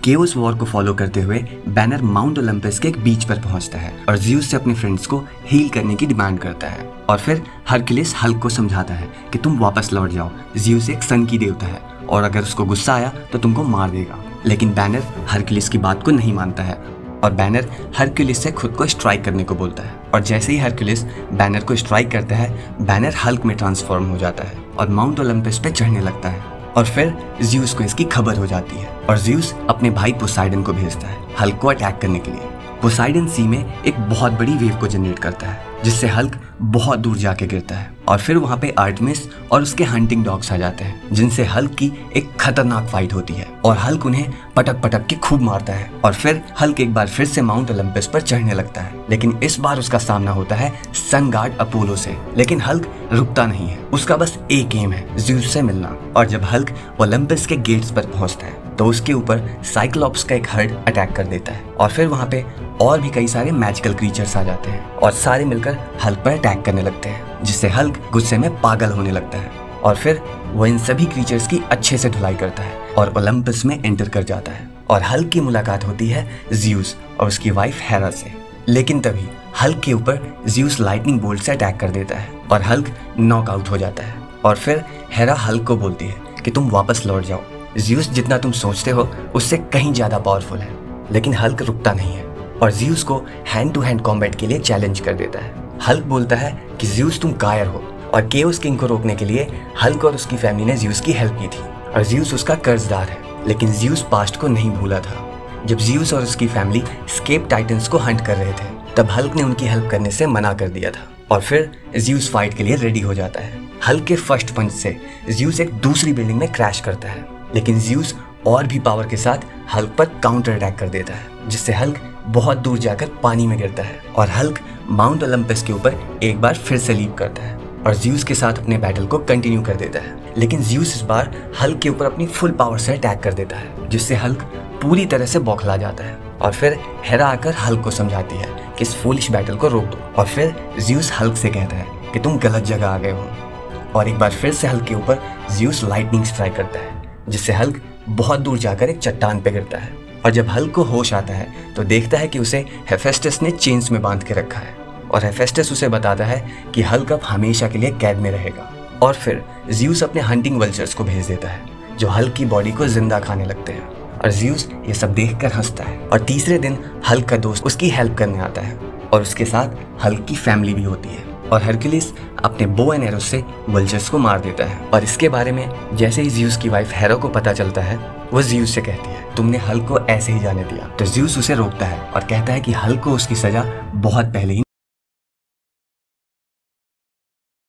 Chaos war को follow करते हुए बैनर माउंट ओलंपस के एक बीच पर पहुंचता है और ज़्यूस से अपने फ्रेंड्स को हील करने की डिमांड करता है। और फिर हरक्यूलिस हल्क को समझाता है कि तुम वापस लौट जाओ, ज़्यूस एक सन की देवता है और अगर उसको गुस्सा आया तो तुमको मार देगा। लेकिन बैनर हरक्यूलिस की बात को नहीं मानता है और बैनर हरक्यूलिस से खुद को स्ट्राइक करने को बोलता है। और जैसे ही हरक्यूलिस बैनर को स्ट्राइक करता है, बैनर हल्क में ट्रांसफॉर्म हो जाता है और माउंट ओलंपस पे चढ़ने लगता है। और फिर ज़्यूस को इसकी खबर हो जाती है और ज़्यूस अपने भाई पोसाइडन को भेजता है हल्क को अटैक करने के लिए। पोसाइडन सी में एक बहुत बड़ी वेव को जनरेट करता है जिससे हल्क बहुत दूर जाके गिरता है और फिर वहाँ पे आर्टेमिस और उसके हंटिंग डॉग्स आ जाते हैं जिनसे हल्क की एक खतरनाक फाइट होती है और हल्क उन्हें पटक पटक के खूब मारता है। और फिर हल्क एक बार फिर से माउंट ओलंपस पर चढ़ने लगता है, लेकिन इस बार उसका सामना होता है सन गार्ड अपोलो से। लेकिन हल्क रुकता नहीं है, उसका बस एक एम है, ज़्यूस से मिलना। और जब हल्क ओलंपस के गेट्स पर पहुंचता है तो उसके ऊपर साइक्लॉप्स का एक हर्ड अटैक कर देता है और फिर वहाँ पे और भी कई सारे मैजिकल क्रीचर्स आ जाते हैं और सारे मिलकर हल्क पर अटैक करने लगते हैं, जिससे हल्क गुस्से में पागल होने लगता है। और फिर वो इन सभी क्रीचर्स की अच्छे से धुलाई करता है और ओलंपस में एंटर कर जाता है और हल्क की मुलाकात होती है ज़्यूस और उसकी वाइफ हेरा से। लेकिन तभी हल्क के ऊपर ज़्यूस लाइटनिंग बोल्ट से अटैक कर देता है और हल्क नॉकआउट हो जाता है। और फिर हेरा हल्क को बोलती है कि तुम वापस लौट जाओ, ज़्यूस जितना तुम सोचते हो उससे कहीं ज़्यादा पावरफुल है। लेकिन हल्क रुकता नहीं है और ज़्यूस को हैंड टू हैंड कॉम्बैट के लिए चैलेंज कर देता है। हल्क बोलता है कि ज़्यूस तुम कायर हो और केओस किंग को रोकने के लिए हल्क और उसकी फैमिली ने ज़्यूस की हेल्प की थी और ज़्यूस उसका कर्जदार है। लेकिन ज़्यूस पास्ट को नहीं भूला था। जब ज़्यूस और उसकी फैमिली स्केप टाइटन्स को हंट कर रहे थे तब हल्क ने उनकी हेल्प करने से मना कर दिया था और फिर ज़्यूस फाइट के लिए रेडी हो जाता है। हल्क के फर्स्ट पंच से ज़्यूस एक दूसरी बिल्डिंग में क्रैश करता है, लेकिन ज़्यूस और भी पावर के साथ हल्क पर काउंटर अटैक कर देता है जिससे हल्क बहुत दूर जाकर पानी में गिरता है और हल्क माउंट ओलंपस के ऊपर एक बार फिर से लीप करता है और ज़्यूस के साथ अपने बैटल को कंटिन्यू कर देता है। लेकिन ज़्यूस इस बार हल्क के ऊपर अपनी फुल पावर से अटैक कर देता है जिससे हल्क पूरी तरह से बौखला जाता है और फिर हेरा आकर हल्क को समझाती है कि इस फूलिश बैटल को रोक दो। और फिर ज़्यूस हल्क से कहता है कि तुम गलत जगह आ गए हो और एक बार फिर से हल्क के ऊपर ज़्यूस लाइटनिंग स्ट्राइक करता है जिससे हल्क बहुत दूर जाकर एक चट्टान पे गिरता है। और जब हल्क को होश आता है तो देखता है कि उसे हेफेस्टस ने चेन्स में बांध के रखा है और हेफेस्टस उसे बताता है कि हल्क अब हमेशा के लिए कैद में रहेगा। और फिर ज़्यूस अपने हंटिंग वल्चर्स को भेज देता है जो हल्क की बॉडी को जिंदा खाने लगते हैं और ज़्यूस ये सब देखकर हंसता है। और तीसरे दिन हल्क का दोस्त उसकी हेल्प करने आता है और उसके साथ हल्क की फैमिली भी होती है और हरक्यूलिस अपने बो एंड एरो से वल्चर्स को मार देता है। और इसके बारे में जैसे ही ज़्यूस की वाइफ हेरा को पता चलता है वो ज़्यूस से कहती है तुमने हल्क को ऐसे ही जाने दिया। तो ज़्यूस उसे रोकता है और कहता है कि हल्क को उसकी सजा बहुत पहले ही